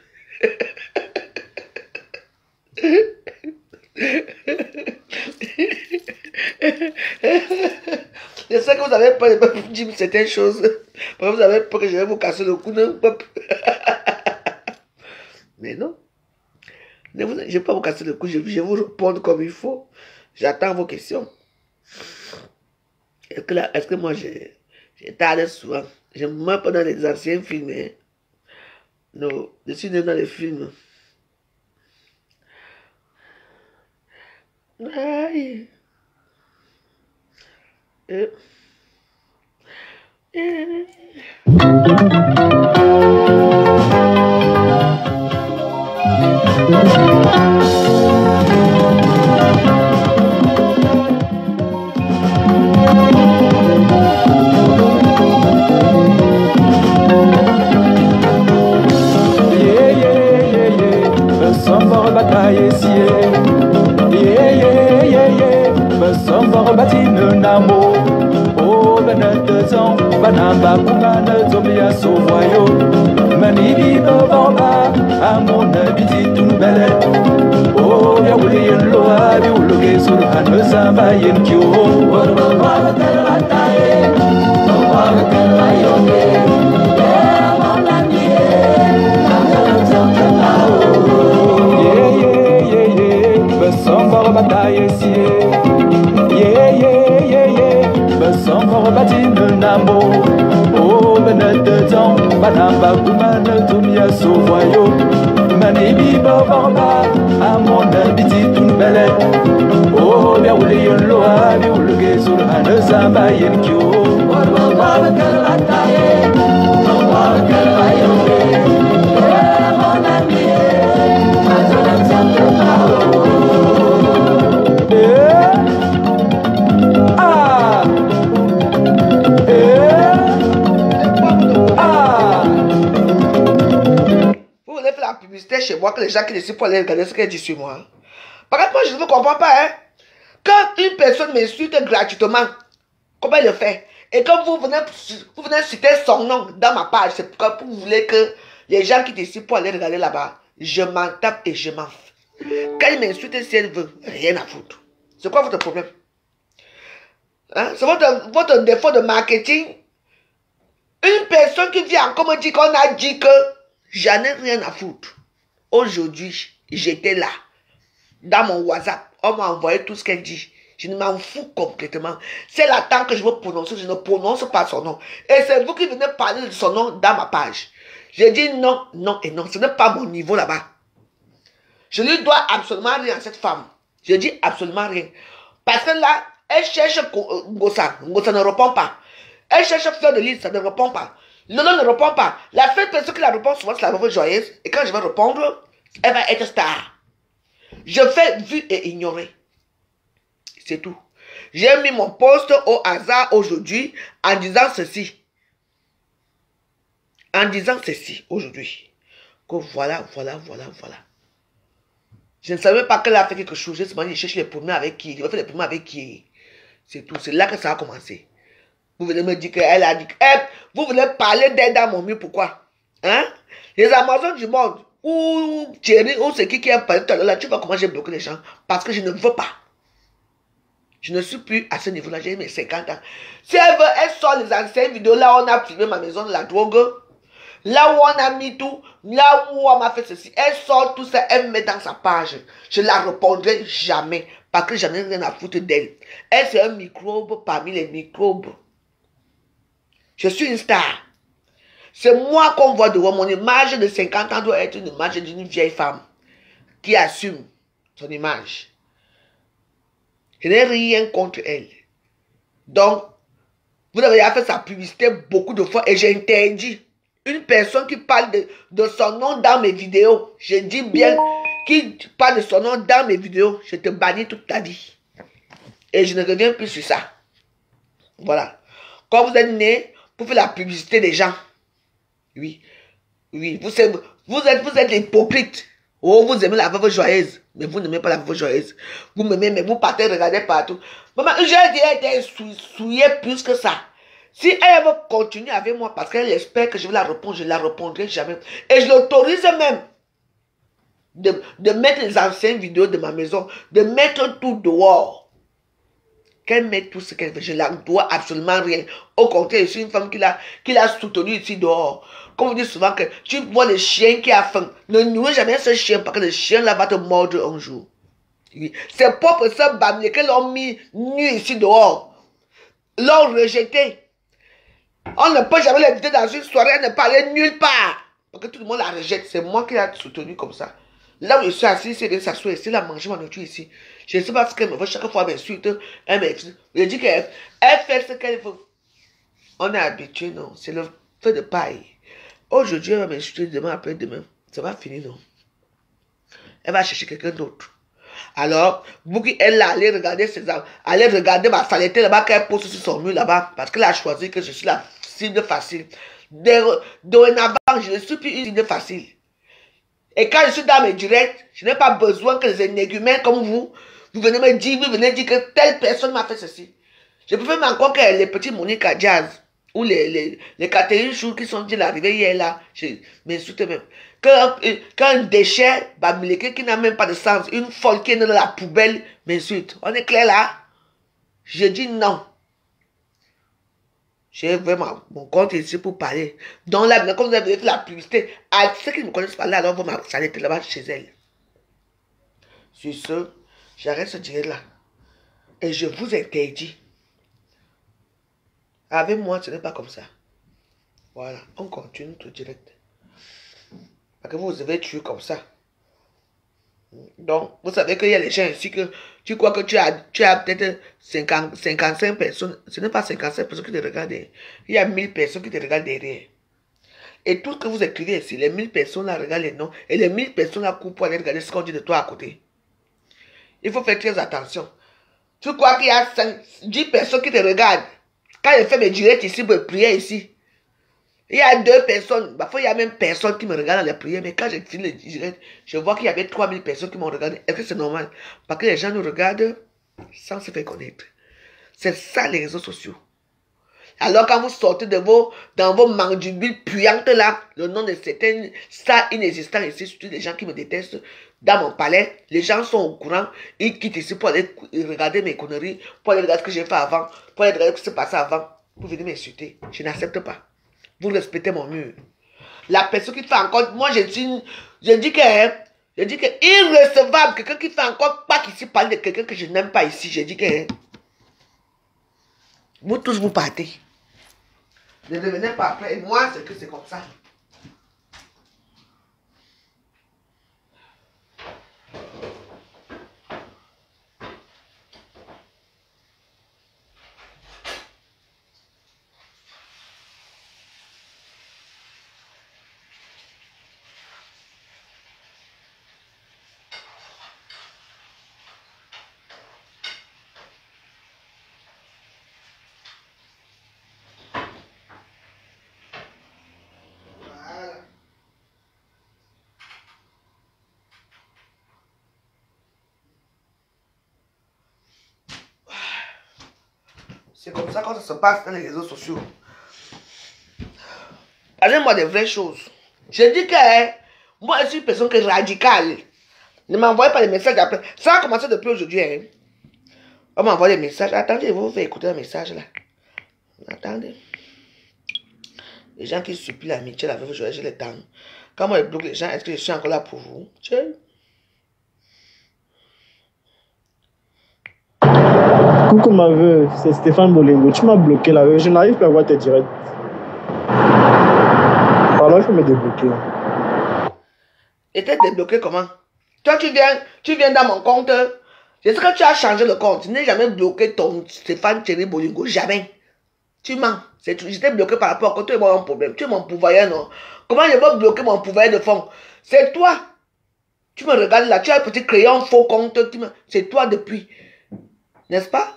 Je sais que vous avez peur de me dire certaines choses. Vous avez peur que je vais vous casser le cou. Non? Mais non. Je ne vais pas vous casser le cou. Je vais vous répondre comme il faut. J'attends vos questions. Est-ce que moi, j'ai tardé souvent? Je me mets pas dans les anciens films. Hein? Non, je suis né dans les films. Aïe. Banamba kumana zomia sovayo Manibi Baba, à mon habitude tout belle. Oh, ya voulez y loa, du loge sur Hano Samba Yenkyo. Samba bataille si Samba batine namo Oh benete temps Banamba kumane tumia sovoyo Manibi baba À mon habitude tout belle Oh bien oule yon loa Bi oulege sur hane samba yenkyo Baba kalataye Baba kalayoke Mon ami Mazola santo pao Vous voulez faire la publicité chez moi que les gens qui décident pour aller regarder ce qu'elle dit sur moi. Par contre, moi, je ne comprends pas. Hein. Quand une personne m'insulte gratuitement, comment elle le fait? Et quand vous venez citer son nom dans ma page, c'est pourquoi vous voulez que les gens qui décident pour aller regarder là-bas, je m'en tape et je m'en fous. Quand il m'insulte, si elle veut, rien à foutre. C'est quoi votre problème? Hein? C'est votre défaut de marketing. Une personne qui vient encore me dire qu'on a dit que j'en ai rien à foutre. Aujourd'hui, j'étais là. Dans mon WhatsApp, on m'a envoyé tout ce qu'elle dit. Je ne m'en fous complètement. C'est là tant que je veux prononcer, je ne prononce pas son nom. Et c'est vous qui venez parler de son nom dans ma page. J'ai dit non, non et non. Ce n'est pas mon niveau là-bas. Je ne lui dois absolument rien à cette femme. Je dis absolument rien. Parce que là, elle cherche Ngosa. Ngosa ne répond pas. Elle cherche Fleur de Lys, ça ne répond pas. Lolo ne répond pas. La seule personne qui la répond souvent, c'est la Veuve Joyeuse. Et quand je vais répondre, elle va être star. Je fais vu et ignorer. C'est tout. J'ai mis mon post au hasard aujourd'hui en disant ceci. En disant ceci aujourd'hui. Que voilà. Je ne savais pas qu'elle a fait quelque chose. Je cherche les premiers avec qui. Je vais faire les premiers avec qui. C'est tout. C'est là que ça a commencé. Vous venez me dire qu'elle a dit... vous venez parler d'elle dans mon mur. Pourquoi? Hein? Les Amazones du monde. Ou Thierry, ou c'est qui a parlé tout à l'heure là. Tu vois comment j'ai bloqué les gens. Parce que je ne veux pas. Je ne suis plus à ce niveau-là. J'ai mes 50 ans. Si elle veut, elle sort les anciennes vidéos. Là, on a filmé ma maison de la drogue. Là où on a mis tout. Là où on m'a fait ceci. Elle sort tout ça. Elle me met dans sa page. Je ne la répondrai jamais. Parce que j'en ai rien à foutre d'elle. Elle, c'est un microbe parmi les microbes. Je suis une star. C'est moi qu'on voit devant. Mon image de 50 ans doit être une image d'une vieille femme qui assume son image. Je n'ai rien contre elle. Donc, vous avez fait sa publicité beaucoup de fois et j'ai interdit une personne qui parle de son nom dans mes vidéos. Je dis bien, qui parle de son nom dans mes vidéos, je te bannis toute ta vie. Et je ne reviens plus sur ça. Voilà. Quand vous êtes né pour faire la publicité des gens, oui, vous êtes hypocrite. Oh, vous aimez la Veuve Joyeuse, mais vous n'aimez pas la Veuve Joyeuse. Vous m'aimez, mais vous partez regarder partout. Maman, j'ai dit, elle était souillée plus que ça. Si elle veut continuer avec moi, parce qu'elle espère que je vais la répondre, je ne la répondrai jamais. Et je l'autorise même de mettre les anciennes vidéos de ma maison, de mettre tout dehors. Qu'elle mette tout ce qu'elle veut, je ne la dois absolument rien. Au contraire, je suis une femme qui l'a soutenue ici dehors. Comme on dit souvent que tu vois le chien qui a faim. Ne nourris jamais ce chien parce que le chien là va te mordre un jour. Oui. Ses propres sœurs bamlés que l'ont mis nu ici dehors. L'ont rejeté. On ne peut jamais l'inviter dans une soirée, elle ne parlait nulle part. Parce que tout le monde la rejette. C'est moi qui l'ai soutenue comme ça. Là où je suis assis, c'est de s'asseoir ici, elle a mangé ma nourriture ici. Je ne sais pas ce qu'elle me veut. Chaque fois elle m'insulte, elle m'insulte. Je dis qu'elle fait ce qu'elle veut. On est habitué, non. C'est le feu de paille. Aujourd'hui, elle va m'insulter, demain, après-demain. Ça va finir, non. Elle va chercher quelqu'un d'autre. Alors, vous qui êtes là, allez regarder ses arbres. Allez regarder ma saleté là-bas qu'elle pose sur son mur là-bas. Parce qu'elle a choisi que je suis la cible facile. Dorénavant, je ne suis plus une cible facile. Et quand je suis dans mes directs, je n'ai pas besoin que les énégumènes comme vous venez me dire, vous venez dire que telle personne m'a fait ceci. Je préfère encore que les petits Monica Jazz. ou les Catherine Chou qui sont dit l'arrivée hier là, je m'insulte même. Quand un déchet, qui n'a même pas de sens, une folle qui est dans la poubelle, m'insulte. On est clair là? Je dis non. J'ai vraiment mon compte ici pour parler. Donc là, comme vous avez fait la publicité, à ceux qui ne me connaissent pas là, alors vous m'arrêtez là-bas chez elle. Sur ce, j'arrête ce direct là. Et je vous interdis. Avec moi, ce n'est pas comme ça. Voilà, on continue tout direct. Parce que vous avez tué comme ça. Donc, vous savez qu'il y a les gens ici que tu crois que tu as peut-être 55 personnes. Ce n'est pas 55 personnes qui te regardent. Il y a 1000 personnes qui te regardent derrière. Et tout ce que vous écrivez ici, les 1000 personnes là regardent les noms. Et les 1000 personnes là courent pour aller regarder ce qu'on dit de toi à côté. Il faut faire très attention. Tu crois qu'il y a 10 personnes qui te regardent. Quand je fais mes directs ici pour prier ici, il y a 2 personnes. Parfois, il y a même personne qui me regarde dans les prières. Mais quand j'ai fini les directs, je vois qu'il y avait 3000 personnes qui m'ont regardé. Est-ce que c'est normal? Parce que les gens nous regardent sans se faire connaître. C'est ça les réseaux sociaux. Alors quand vous sortez dans vos mandibules puantes là, le nom de certains stars inexistants ici, surtout des gens qui me détestent, dans mon palais, les gens sont au courant, ils quittent ici pour aller regarder mes conneries, pour aller regarder ce que j'ai fait avant, pour aller regarder ce qui s'est passé avant, pour venir m'insulter. Je n'accepte pas. Vous respectez mon mur. La personne qui fait encore, moi je dis que irrecevable, quelqu'un qui fait encore pas qu'ici parler de quelqu'un que je n'aime pas ici, je dis que vous tous vous partez. Ne revenez pas après. Et moi, c'est que c'est comme ça. C'est comme ça quand ça se passe dans les réseaux sociaux. Parlez-moi des vraies choses. Je dis que moi, je suis une personne qui est radicale. Ne m'envoyez pas des messages après. Ça a commencé depuis aujourd'hui. Hein. On m'envoie des messages. Attendez, vous faites écouter un message là. Attendez. Les gens qui supplient l'amitié, la veuve, j'ai le temps. Quand moi je bloque les gens, est-ce que je suis encore là pour vous? Tiens. Coucou ma veuve, c'est Stéphane Bolingo. Tu m'as bloqué la veuve, je n'arrive plus à voir tes directs. Pardon, il faut me débloquer. Et t'es débloqué comment? Toi, tu viens dans mon compte. C'est ce que tu as changé le compte. Tu n'as jamais bloqué ton Stéphane Thierry Bolingo. Jamais. Tu mens. J'étais bloqué par rapport à toi. Tu es mon problème. Tu es mon pourvoyeur, non? Comment je vais bloquer mon pourvoyeur de fonds? C'est toi. Tu me regardes là. Tu as un petit crayon faux compte. C'est toi depuis. N'est-ce pas?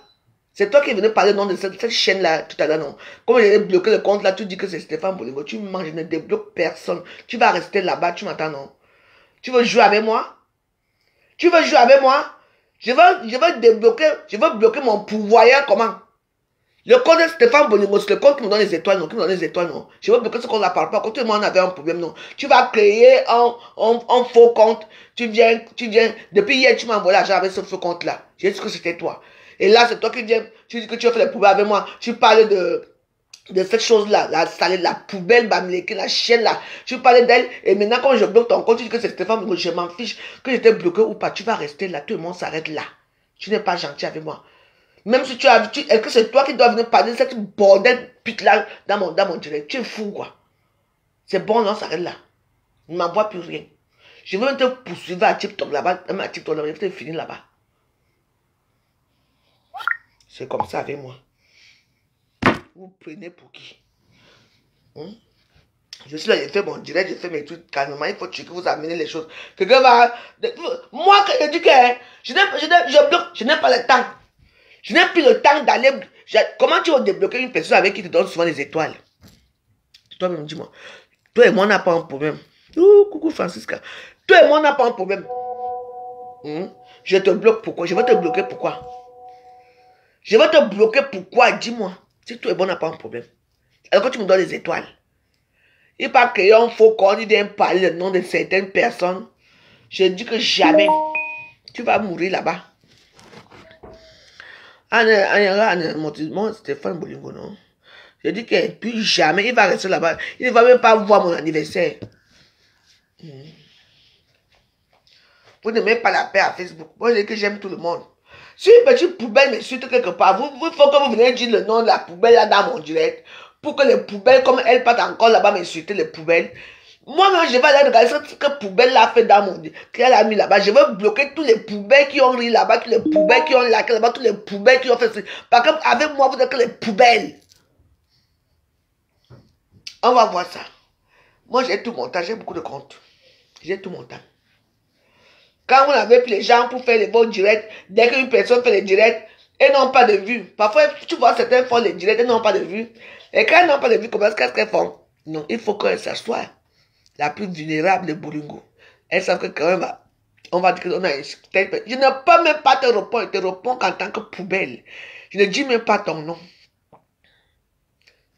C'est toi qui es venu parler nom de cette chaîne-là tout à l'heure, non? Comme j'ai bloqué le compte là, tu dis que c'est Stéphane Bolingo. Tu mens, je ne débloque personne. Tu vas rester là-bas, tu m'entends, non? Tu veux jouer avec moi? Tu veux jouer avec moi? Je veux débloquer, je veux bloquer mon pourvoyeur, comment? Le compte de Stéphane Bolingo, c'est le compte qui me donne les étoiles, non? Qui me donne les étoiles, non? Je veux bloquer ce compte-là par rapport à quand tout le monde avait un problème, non? Tu vas créer un faux compte. Tu viens, depuis hier, tu m'as envoyé l'argent avec ce faux compte-là. J'ai dit que c'était toi. Et là, c'est toi qui viens, tu dis que tu as fait les poubelles avec moi. Tu parles de cette chose-là, la poubelle, la chienne là. Tu parlais d'elle, et maintenant, quand je bloque ton compte, tu dis que c'est Stéphane, je m'en fiche, que j'étais bloqué ou pas. Tu vas rester là, tout le monde s'arrête là. Tu n'es pas gentil avec moi. Même si tu as, est-ce que c'est toi qui dois venir parler de cette bordel pute là dans mon direct? Tu es fou, quoi. C'est bon, non, s'arrête là. Ne m'envoie plus rien. Je veux te poursuivre à TikTok là-bas, même à TikTok là-bas, je vais finir là-bas. C'est comme ça avec moi. Vous prenez pour qui? Je suis là, j'ai fait mon direct, j'ai fait mes trucs calmement. Il faut que vous amenez les choses. Quelqu'un va. Moi, je dis que je n'ai pas le temps. Je n'ai plus le temps d'aller. Comment tu vas débloquer une personne avec qui te donne souvent des étoiles? Toi-même, dis-moi. Toi et moi, on n'a pas un problème. Coucou Francisca. Toi et moi, on n'a pas un problème. Je te bloque pourquoi? Je vais te bloquer pourquoi? Je vais te bloquer pourquoi? Dis-moi. Si toi et moi, on n'a pas un problème. Alors que tu me donnes les étoiles. Il pas créer un faux compte, il vient parler le nom de certaines personnes. Je dis que jamais. Tu vas mourir là-bas. Mon Stéphane Bolingo, non? Je dis que plus jamais, il va rester là-bas. Il ne va même pas voir mon anniversaire. Vous n'aimez pas la paix à Facebook. Moi, je dis que j'aime tout le monde. Si une petite poubelle m'insulte quelque part, il faut que vous veniez dire le nom de la poubelle là dans mon direct. Pour que les poubelles, comme elles partent encore là-bas m'insulter les poubelles. Moi-même, je vais aller regarder ce que poubelle l'a fait dans mon direct. Qu'elle a mis là-bas. Je vais bloquer tous les poubelles qui ont ri là-bas, tous les poubelles qui ont laqué là-bas, tous les poubelles qui ont fait ça. Parce qu'avec moi, vous êtes que les poubelles. On va voir ça. Moi, j'ai tout mon temps. J'ai beaucoup de comptes. J'ai tout mon temps. Quand vous n'avez plus les gens pour faire les beaux directs, dès qu'une personne fait les directs, elles n'ont pas de vue. Parfois, tu vois, certains font les directs, elles n'ont pas de vue. Et quand elles n'ont pas de vue, qu'est-ce qu'elles font? Non, il faut qu'elles s'assoient. La plus vulnérable de Bolingo. Elles savent que quand même, on va dire qu'on a une... Je ne peux même pas te répondre. Je te réponds qu'en tant que poubelle. Je ne dis même pas ton nom.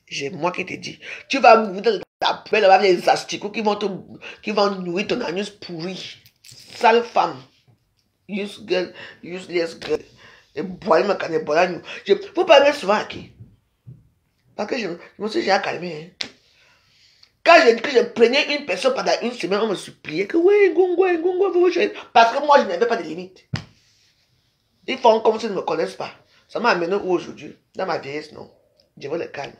J'ai moi qui te dis. Tu vas mourir dans la poubelle avec les asticots qui vont nourrir ton anus pourri. Sale femme. Useless girl. Et boire ma canne, boire nous. Vous parlez souvent à qui? Parce que je me suis déjà calmé. Hein. Quand j'ai dit que je prenais une personne pendant une semaine, on me suppliait que oui, Ngongo, parce que moi je n'avais pas de limite. Ils font comme s'ils ne me connaissent pas. Ça m'a amené où aujourd'hui? Dans ma vieillesse, non. Je veux le calme.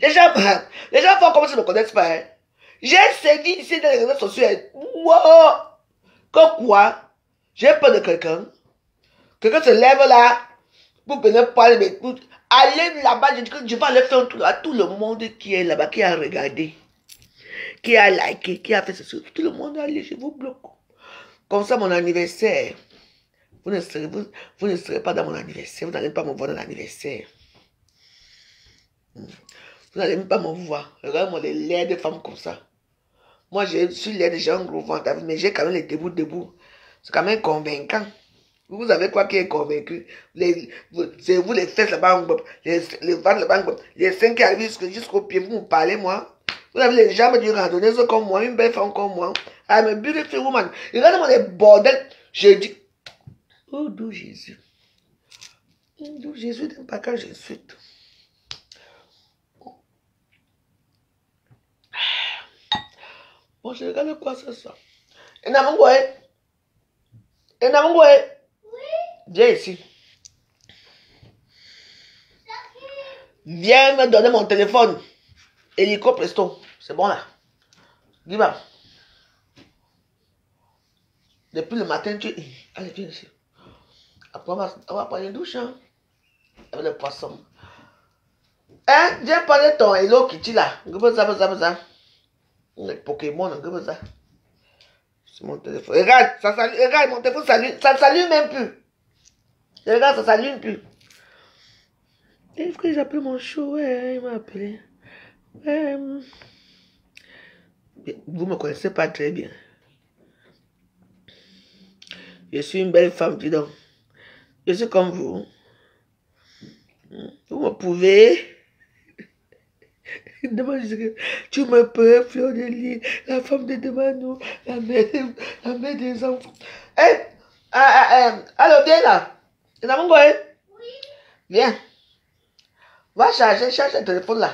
Les gens font comme s'ils ne me connaissent pas. Hein. J'ai sévi ici dans les réseaux sociaux. Wow! Que quoi? J'ai peur de quelqu'un. Quelqu'un se lève là pour venir parler. Allez là-bas, je dis que je vais aller faire un tour à tout le monde qui est là-bas, qui a regardé, qui a liké, qui a fait ceci. Tout le monde allez, je vous bloque. Comme ça, mon anniversaire, vous ne serez pas dans mon anniversaire. Vous n'allez pas me voir dans l'anniversaire. Vous n'allez même pas me voir. Regarde-moi les laides de femmes comme ça. Moi, je suis laide, j'ai un gros ventre, mais j'ai quand même les debout. C'est quand même convaincant. Vous avez quoi qui est convaincu? C'est vous les fesses là-bas, les ventres là-bas, les seins qui arrivent jusqu'au pied, vous me parlez, moi. Vous avez les jambes du randonneuse comme moi, une belle femme comme moi. I'm a beautiful woman. Regardez-moi les bordels. Je dis, oh, d'où Jésus? D'où Jésus n'aime pas quand j'insulte. Bon, je regarde quoi ça sort. Et Namangoué. Viens ici. Viens me donner mon téléphone. Hélico presto. C'est bon là. Dis-moi. Depuis le matin, tu... Allez, viens ici. Après, on va prendre une douche. Hein? Avec le poisson. Hein? Viens prendre ton Hello Kitty là. Ça. Les Pokémon, ça. C'est mon téléphone. Regarde, ça s'allume. Regarde, mon téléphone s'allume. Ça ne s'allume même plus. Regarde, ça ne s'allume plus. Est-ce que j'ai appelé mon show? Ouais, il m'a appelé. Vous ne me connaissez pas très bien. Je suis une belle femme, dis donc. Je suis comme vous. Vous me pouvez. Tu me peux, Fleur de Lys, la femme de Demano, la mère des enfants. Allô, viens là. C'est dans mon goût, hein? Oui. Viens. Va charge le téléphone là.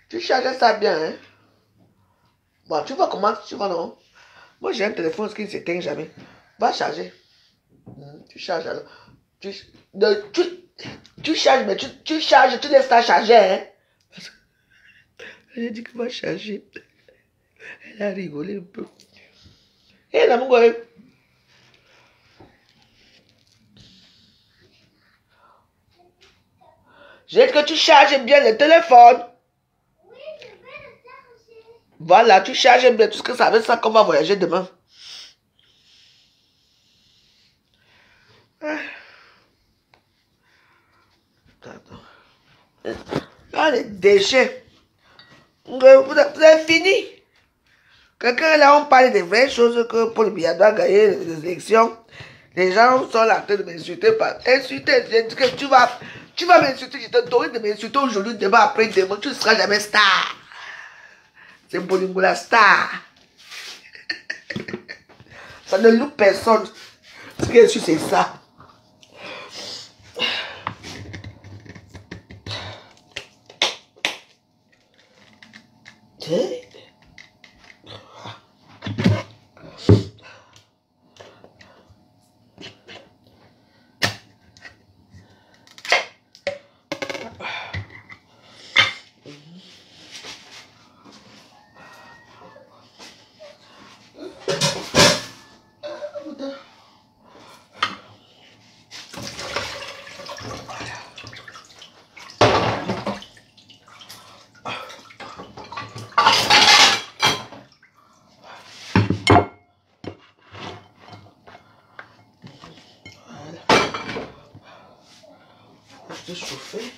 Tu charges ça bien, hein? Bon, tu vois comment tu vas, non? Moi, j'ai un téléphone qui ne s'éteint jamais. Va charger. Tu charges alors. Tu charges, mais tu charges, tu laisses ça charger, hein? Parce que elle a dit que va charger. Elle a rigolé un peu. Hé, là, mon gars. J'ai dit que tu charges bien le téléphone. Oui, je vais le charger. Voilà, tu charges bien tout ce que ça veut, ça qu'on va voyager demain. Ah, les déchets. Vous avez fini. Quelqu'un là, on parle des vraies choses que Paul Biya doit gagner les élections. Les gens sont là en train de m'insulter. Insulter, je dis que tu vas m'insulter, je te donne de m'insulter aujourd'hui, demain, après, demain, tu ne seras jamais star. C'est Bolingo la star. Ça ne loupe personne. Ce qui est sûr, c'est ça. Chauffer.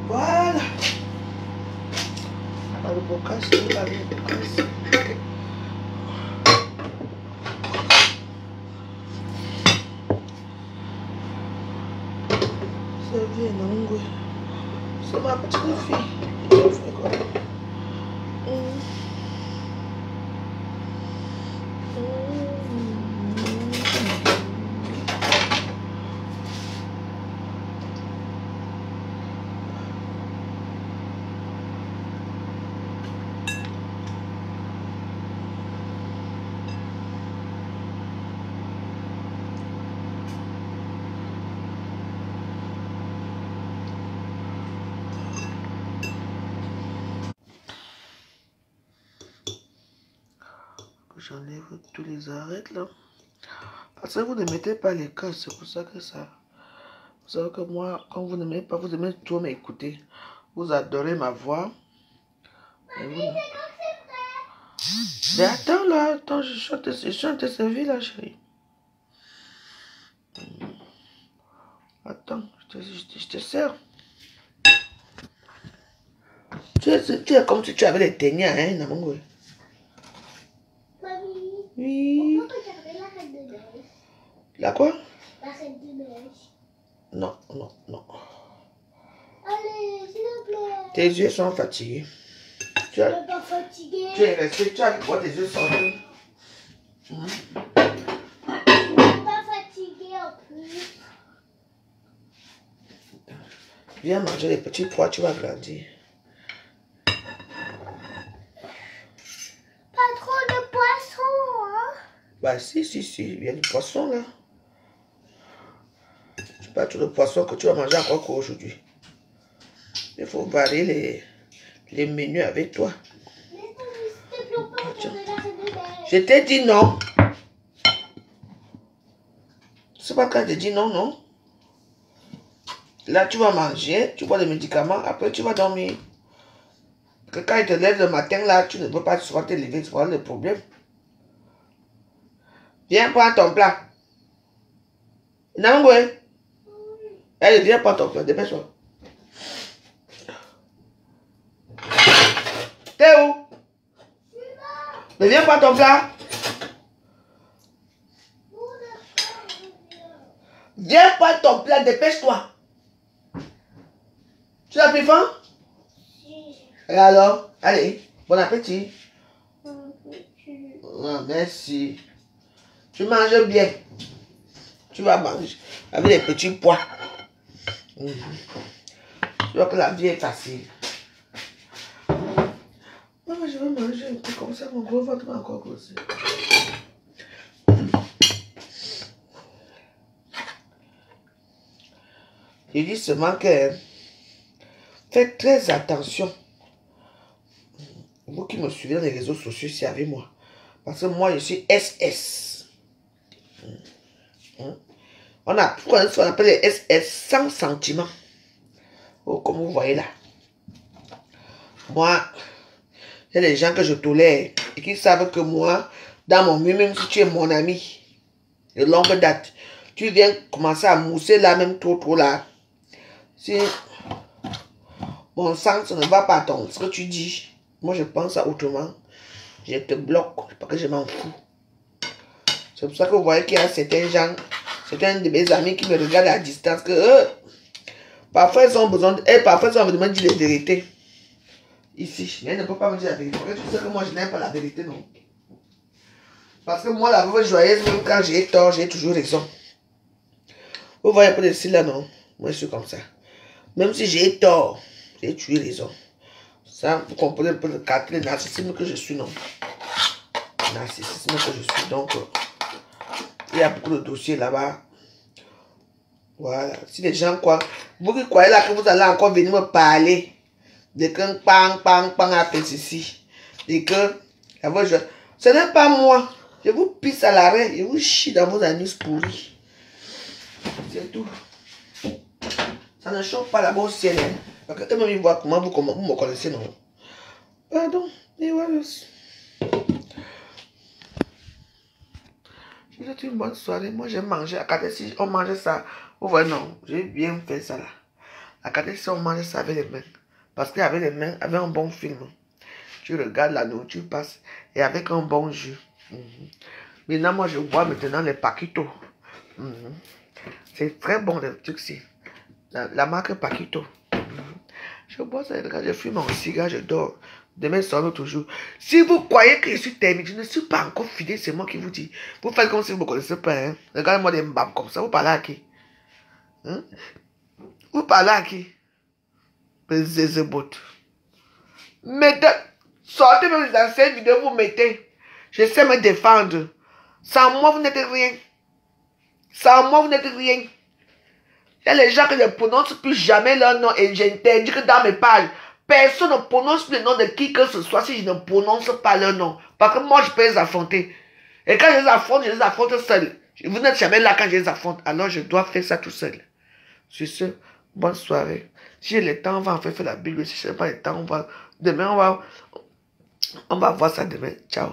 Voilà. Le bocage, c'est la vie de bocage. C'est bien, non? C'est ma petite fille. J'enlève tous les arêtes là. Parce que vous ne mettez pas les cas, c'est pour ça que ça. Vous savez que moi, quand vous ne m'aimez pas, vous aimez trop m'écouter. Vous adorez ma voix. Mais attends là, attends, je suis en train de te servir là, chérie. Attends, je te sers. Tu es comme si tu avais les ténias, hein, Namongo. Oui. On peut regarder la Reine de Neige. La quoi? La Reine de Neige. Non, non, non. Allez, s'il te plaît. Tes yeux sont fatigués. Je ne suis pas fatiguée. Tu es resté, tu as quoi tes yeux sont... Je ne suis pas fatiguée en plus. Viens manger les petits pois, tu vas grandir. Pas trop de poissons, hein? Bah si, il y a du poisson là. C'est pas tout le poisson que tu vas manger encore qu'aujourd'hui. Il faut varier les menus avec toi. Mais s'il te plaît, on peut regarder la Reine de Neige. Je t'ai dit non. C'est pas quand je dis non, non. Là, tu vas manger, tu bois des médicaments, après tu vas dormir. Que quand il te lève le matin, là, tu ne peux pas souvent te lever, c'est pas le problème. Viens prendre ton plat. Nangoué. Allez, viens prendre ton plat, dépêche-toi. T'es où? Mais viens prendre ton plat. Viens prendre ton plat, dépêche-toi. Tu as plus faim? Et alors? Allez, bon appétit. Oh, merci. Tu manges bien. Tu vas manger avec les petits pois. Tu vois que la vie est facile. Maman, je vais manger un peu comme ça, mon gros ventre va encore grossir. Je dis seulement que faites très attention. Vous qui me suivez dans les réseaux sociaux ici avec moi. Parce que moi, je suis SS. On a ce qu'on appelle les SS sans sentiment. Oh, comme vous voyez là. Moi, il y a des gens que je tolère et qui savent que moi, dans mon mieux, même si tu es mon ami de longue date, tu viens commencer à mousser là, même trop là. Si Mon sang, ça ne va pas attendre. Ce que tu dis, moi je pense à autrement. Je te bloque, parce que je m'en fous. C'est pour ça que vous voyez qu'il y a certains gens, certains de mes amis qui me regardent à distance, que parfois ils ont besoin, parfois ils ont besoin de me dire les vérités. Ici, mais elle ne peut pas me dire la vérité. Parce que tu sais que moi je n'aime pas la vérité, non. Parce que moi, la veuve joyeuse, même quand j'ai tort, j'ai toujours raison. Vous voyez un peu de style là, non? Moi je suis comme ça. Même si j'ai tort, j'ai toujours raison. Ça, vous comprenez un peu le cadre, le narcissisme que je suis, non? Le narcissisme que je suis, donc, il y a beaucoup de dossiers là-bas. Voilà. Si les gens croient, vous qui croyez là que vous allez encore venir me parler de qu'un pang a fait ceci, et que, ce n'est pas moi. Je vous pisse à l'arrêt, je vous chie dans vos anus pourris. C'est tout. Ça ne chauffe pas là-bas au ciel, hein. Parce que eux-mêmes ils voient comment vous me connaissez, non? Pardon, et voilà. Je vous souhaite une bonne soirée. Moi, j'ai mangé. À 4h, on mangeait ça. Vous voyez, non, j'ai bien fait ça là. À 4h, on mangeait ça avec les mains. Parce qu'avec les mains, avec un bon film, tu regardes la nourriture passe et avec un bon jus. Maintenant, moi, je bois maintenant les Paquito. C'est très bon, le truc, c'est la marque Paquito. Je bois ça, je fume mon cigare, je dors. Demain soir, toujours. Si vous croyez que je suis terminé, je ne suis pas encore fidèle, c'est moi qui vous dis. Vous faites comme si vous ne me connaissez pas. Hein? Regardez-moi des mbams comme ça. Vous parlez à qui? Hein? Vous parlez à qui? Les zézébots. Mettez, sortez même les anciennes vidéos, vous mettez. Je sais me défendre. Sans moi, vous n'êtes rien. Sans moi, vous n'êtes rien. Il y a les gens qui ne prononcent plus jamais leur nom et j'interdis que dans mes pages, personne ne prononce plus le nom de qui que ce soit si je ne prononce pas leur nom. Parce que moi, je peux les affronter. Et quand je les affronte seul. Vous n'êtes jamais là quand je les affronte. Alors, je dois faire ça tout seul. Sur ce, bonne soirée. Si j'ai le temps, on va en faire la Bible. Si je n'ai pas le temps, demain, on va voir ça demain. Ciao.